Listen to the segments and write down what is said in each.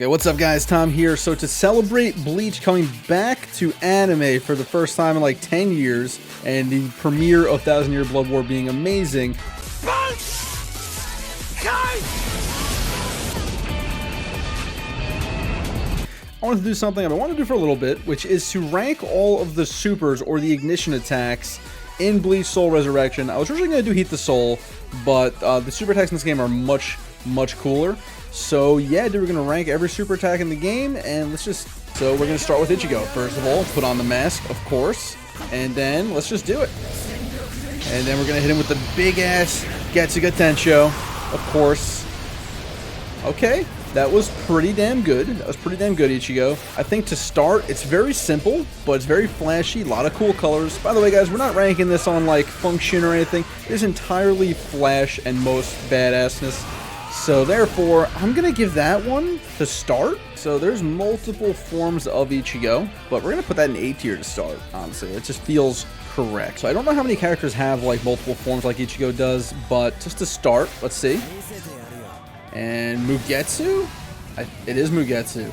Okay, what's up guys, Tom here. So to celebrate Bleach coming back to anime for the first time in like 10 years, and the premiere of Thousand Year Blood War being amazing, I wanted to do something I've been wanting to do for a little bit, which is to rank all of the supers or the ignition attacks in Bleach Soul Resurreccion. I was originally going to do Heat the Soul, but the super attacks in this game are much cooler. So yeah, dude, we're going to rank every super attack in the game, and so we're going to start with Ichigo. First of all, put on the mask, of course, and then let's just do it. And then we're going to hit him with the big-ass Getsuga Tensho, of course. Okay, that was pretty damn good. Ichigo. I think to start, it's very simple, but it's very flashy, a lot of cool colors. By the way, guys, we're not ranking this on, like, function or anything. It's entirely flash and most badassness. So therefore, I'm going to give that one to start. So there's multiple forms of Ichigo, but we're going to put that in A tier to start, honestly. It just feels correct. So I don't know how many characters have like multiple forms like Ichigo does, but just to start, let's see. And Mugetsu? It is Mugetsu.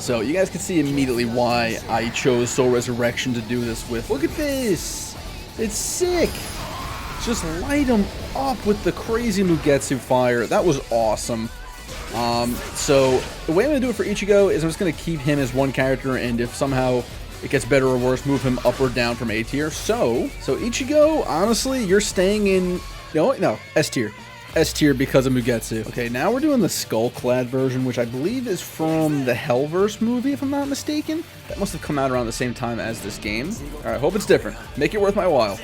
So you guys can see immediately why I chose Soul Resurreccion to do this with. Look at this! It's sick! Just light him up with the crazy Mugetsu fire. That was awesome. So the way I'm going to do it for Ichigo is I'm just going to keep him as one character, and if somehow it gets better or worse, move him up or down from A tier. So Ichigo, honestly, you're staying in... No, S tier. S tier because of Mugetsu. Okay, now we're doing the Skull-clad version, which I believe is from the Hellverse movie, if I'm not mistaken. That must have come out around the same time as this game. Alright, hope it's different. Make it worth my while.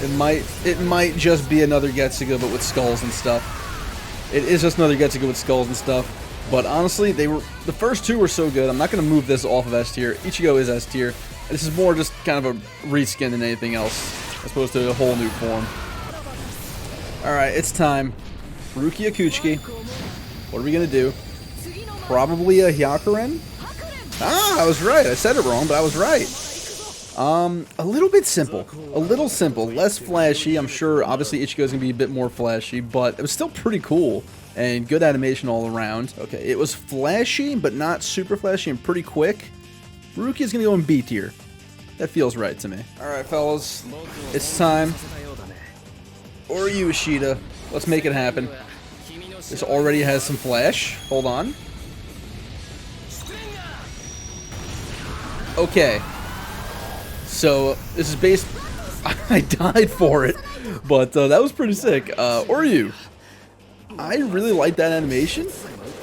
It might just be another Getsuga, but with skulls and stuff. It is just another Getsuga with skulls and stuff. But honestly, the first two were so good. I'm not going to move this off of S tier. Ichigo is S tier. This is more just kind of a reskin than anything else, as opposed to a whole new form. Alright, it's time. Rukia Kuchiki. What are we going to do? Probably a Hyakuren? Ah, I was right. I said it wrong, but I was right. A little bit simple. A little simple. Less flashy. I'm sure, obviously, Ichigo's gonna be a bit more flashy, but it was still pretty cool. And good animation all around. Okay, it was flashy, but not super flashy and pretty quick. Rukia's gonna go in B tier. That feels right to me. Alright, fellas. It's time. Oryu Ishida. Let's make it happen. This already has some flash. Hold on. Okay. So, this is based... I died for it, but that was pretty sick. Oryu. I really liked that animation,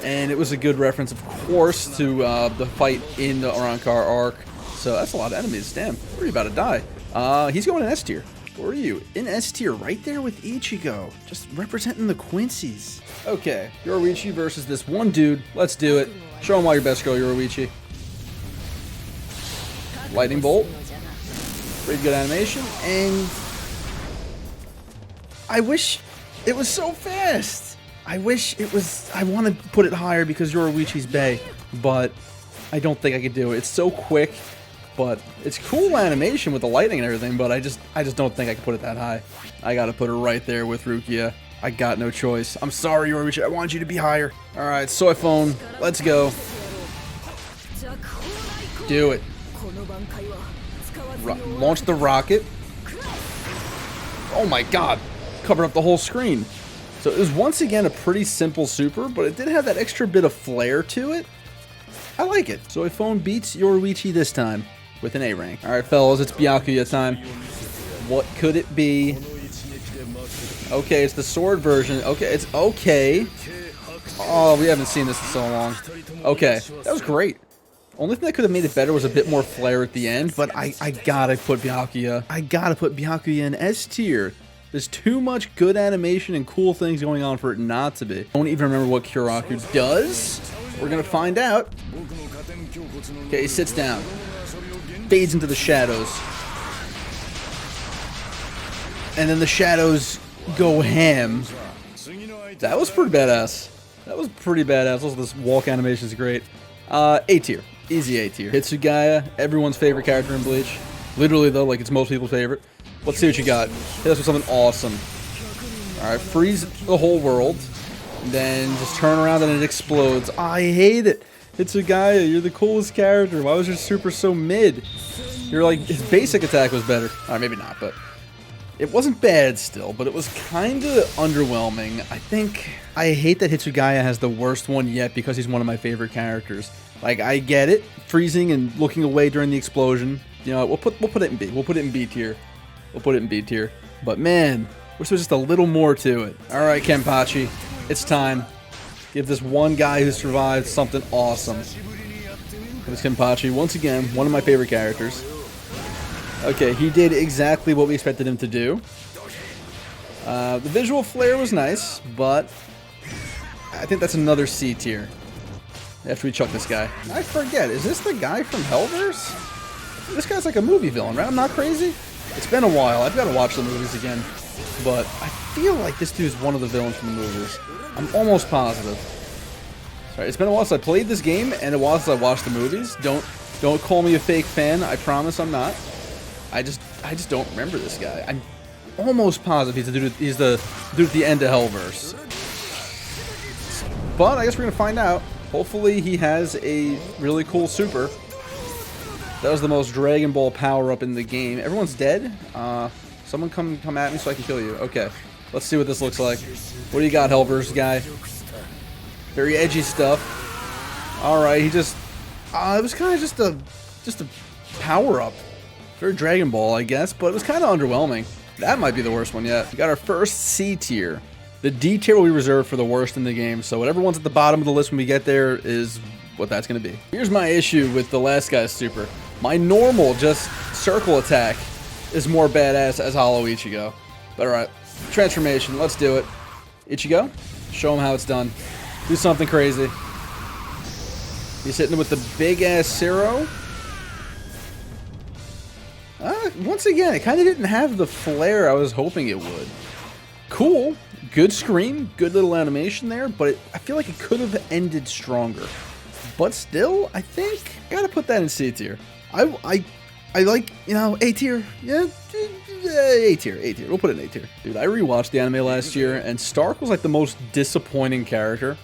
and it was a good reference, of course, to the fight in the Arankar arc. So, that's a lot of enemies. Damn, Oryu about to die. He's going in S tier. Oryu in S tier, right there with Ichigo. Just representing the Quincy's. Okay, Yoruichi versus this one dude. Let's do it. Show him why you're best girl, Yoruichi. Lightning Bolt. Pretty good animation, and I wish it was so fast. I wish it was... I want to put it higher because Yoruichi's bae, but I don't think I could do it. It's so quick, but it's cool animation with the lightning and everything, but I just don't think I can put it that high. I gotta put it right there with Rukia. I got no choice. I'm sorry, Yoruichi. I want you to be higher. All right, Soy Phone, let's go. Do it. Launch the rocket. Oh my god. Covered up the whole screen. So it was once again a pretty simple super, but it did have that extra bit of flair to it. I like it. So Phone beats Yoruichi this time with an A rank. Alright fellas, it's Byakuya time. What could it be? Okay, it's the sword version. Okay, it's okay. Oh, we haven't seen this in so long. Okay, that was great. Only thing that could have made it better was a bit more flair at the end, but I gotta put Byakuya. I gotta put Byakuya in S tier. There's too much good animation and cool things going on for it not to be. I don't even remember what Kyoraku does. We're gonna find out. Okay, he sits down. Fades into the shadows. And then the shadows go ham. That was pretty badass. That was pretty badass. Also, this walk animation is great. A tier. Easy A tier. Hitsugaya, everyone's favorite character in Bleach. Literally, though, like it's most people's favorite. Let's see what you got. Hit us with something awesome. Alright, freeze the whole world. And then just turn around and it explodes. I hate it. Hitsugaya, you're the coolest character. Why was your super so mid? You're like, his basic attack was better. Or maybe not, but it wasn't bad still, but it was kind of underwhelming. I hate that Hitsugaya has the worst one yet because he's one of my favorite characters. Like, I get it, freezing and looking away during the explosion. You know, we'll put it in B. We'll put it in B tier. We'll put it in B tier. But man, wish there was just a little more to it. All right, Kenpachi, it's time. Give this one guy who survived something awesome. Here's Kenpachi, once again, one of my favorite characters. Okay, he did exactly what we expected him to do. The visual flair was nice, but I think that's another C tier. After we chuck this guy. I forget, is this the guy from Hellverse? This guy's like a movie villain, right? I'm not crazy? It's been a while. I've got to watch the movies again. But I feel like this dude's one of the villains from the movies. I'm almost positive. Sorry, it's been a while since I played this game, and a while since I watched the movies. Don't call me a fake fan. I promise I'm not. I just don't remember this guy. I'm almost positive he's the dude at the end of Hellverse. But I guess we're gonna find out. Hopefully he has a really cool super. That was the most Dragon Ball power-up in the game. Everyone's dead. Someone come at me so I can kill you. Okay, let's see what this looks like. What do you got, Hellverse guy? Very edgy stuff. All right, he just it was kind of just a power-up. Very Dragon Ball, I guess, but it was kind of underwhelming. That might be the worst one yet. We got our first C tier. The D tier will be reserved for the worst in the game, so whatever one's at the bottom of the list when we get there is what that's going to be. Here's my issue with the last guy's super. My normal, just circle attack is more badass as Hollow Ichigo. But alright, transformation, let's do it. Ichigo, show him how it's done. Do something crazy. He's hitting him with the big-ass Zero. Once again, it kind of didn't have the flair I was hoping it would. Cool, good scream, good little animation there, but I feel like it could have ended stronger. But still, I think I gotta put that in C tier. I like, you know, A tier. Yeah, A tier, A tier. We'll put it in A tier. Dude, I rewatched the anime last year, and Stark was like the most disappointing character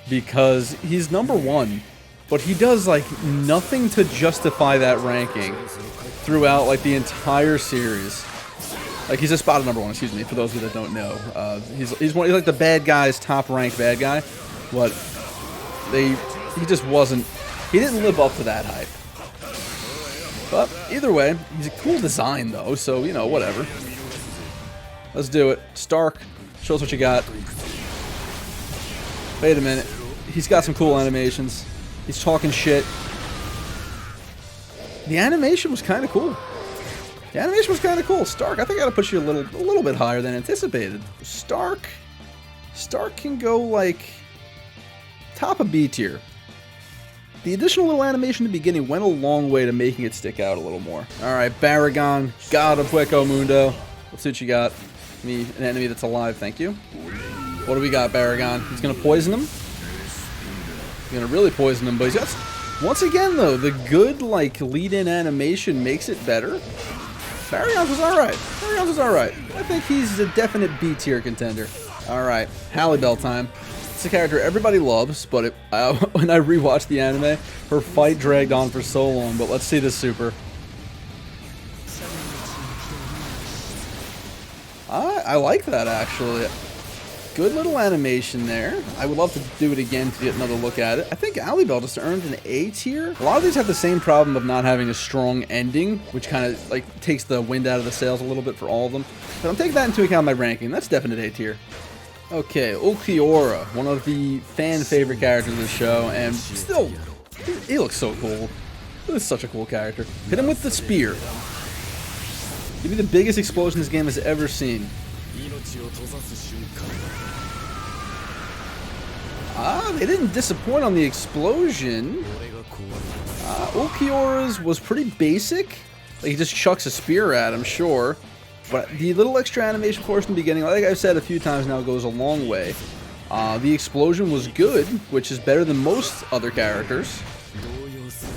because he's #1, but he does like nothing to justify that ranking throughout like the entire series. Like, he's a spotted #1, excuse me, for those of you that don't know. He's like the bad guy's top-ranked bad guy, but he just wasn't, he didn't live up to that hype. But either way, he's a cool design though, so, you know, whatever. Let's do it. Stark, show us what you got. Wait a minute. He's got some cool animations. He's talking shit. The animation was kind of cool. The animation was kind of cool. Stark, I think I gotta push you a little bit higher than anticipated. Stark can go like top of B tier. The additional little animation in the beginning went a long way to making it stick out a little more. All right, Baragon, God of Hueco Mundo. Let's see what you got. Me, an enemy that's alive, thank you. What do we got, Baragon? He's gonna poison him. He's gonna really poison him, but he's got, once again though, the good like lead-in animation makes it better. Baragon was alright. Baragon was alright. I think he's a definite B tier contender. Alright, Halle Bell time. It's a character everybody loves, but when I rewatched the anime, her fight dragged on for so long, but let's see this super. I like that, actually. Good little animation there. I would love to do it again to get another look at it. I think Halle Bell just earned an A tier. A lot of these have the same problem of not having a strong ending, which kind of like takes the wind out of the sails a little bit for all of them. But I'm taking that into account in my ranking. That's definite A tier. Okay, Ulquiorra, one of the fan favorite characters of the show, and still, he looks so cool. This is such a cool character. Hit him with the spear. Give me the biggest explosion this game has ever seen. They didn't disappoint on the explosion. Ulquiorra's was pretty basic. Like, he just chucks a spear at him, sure. But the little extra animation portion in the beginning, like I've said a few times now, goes a long way. The explosion was good, which is better than most other characters.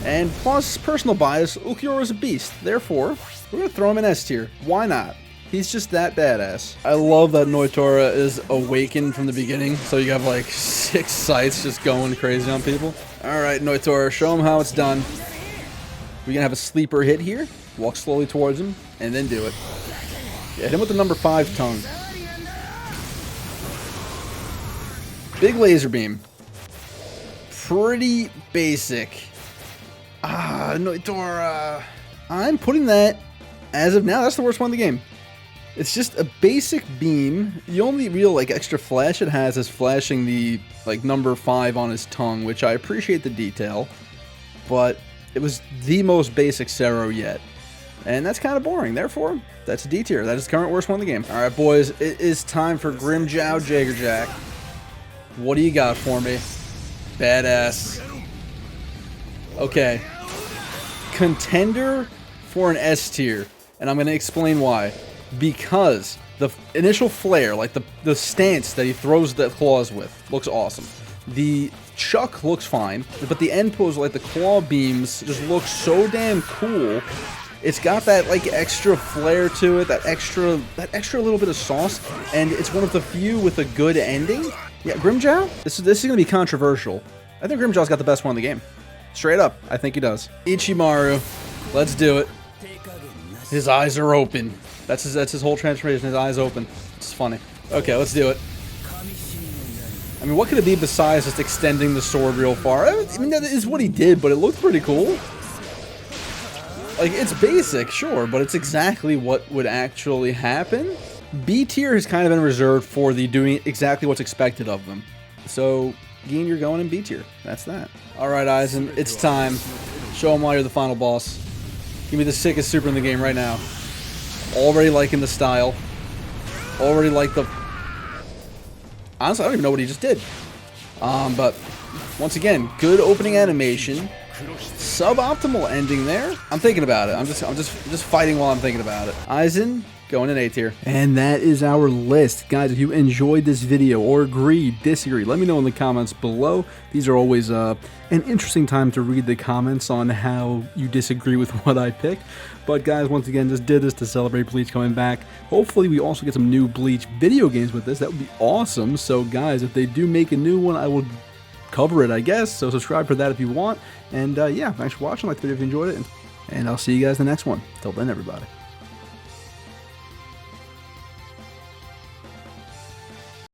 And plus, personal bias, Ulquiorra's a beast. Therefore, we're going to throw him in S tier. Why not? He's just that badass. I love that Noitora is awakened from the beginning, so you have like 6 sights just going crazy on people. Alright, Noitora, show him how it's done. We're gonna have a sleeper hit here. Walk slowly towards him, and then do it. Yeah, hit him with the number 5 tongue. Big laser beam. Pretty basic. Noitora. I'm putting that, as of now, that's the worst one in the game. It's just a basic beam. The only real, like, extra flash it has is flashing the, like, number 5 on his tongue, which I appreciate the detail. But it was the most basic Sero yet. And that's kind of boring. Therefore, that's a D tier. That is the current worst one in the game. Alright, boys. It is time for Grimmjow Jagerjack. What do you got for me? Badass. Okay. Contender for an S tier. And I'm going to explain why. Because the initial flare, like the stance that he throws the claws with, looks awesome. The chuck looks fine. But the end pose, like the claw beams, just look so damn cool. It's got that like extra flair to it, that extra little bit of sauce, and it's one of the few with a good ending. Yeah, Grimmjow? This is gonna be controversial. I think Grimmjow's got the best one in the game. Straight up, I think he does. Ichimaru, let's do it. His eyes are open. That's his whole transformation. His eyes open. It's funny. Okay, let's do it. I mean, what could it be besides just extending the sword real far? I mean, that is what he did, but it looked pretty cool. Like, it's basic, sure, but it's exactly what would actually happen. B tier has kind of been reserved for the doing exactly what's expected of them. So, Gene, you're going in B tier. That's that. Alright, Aizen, it's time. Show him why you're the final boss. Give me the sickest super in the game right now. Already liking the style. Already like the... Honestly, I don't even know what he just did. But, once again, good opening animation. Suboptimal ending there. I'm thinking about it. I'm just fighting while I'm thinking about it. Aizen, going in A tier. And that is our list. Guys, if you enjoyed this video or agree, disagree, let me know in the comments below. These are always an interesting time to read the comments on how you disagree with what I picked. But guys, once again, just did this to celebrate Bleach coming back. Hopefully we also get some new Bleach video games with this. That would be awesome. So guys, if they do make a new one, I will cover it, I guess. So subscribe for that if you want. And yeah, thanks for watching. Like the video if you enjoyed it. And I'll see you guys in the next one. Till then, everybody.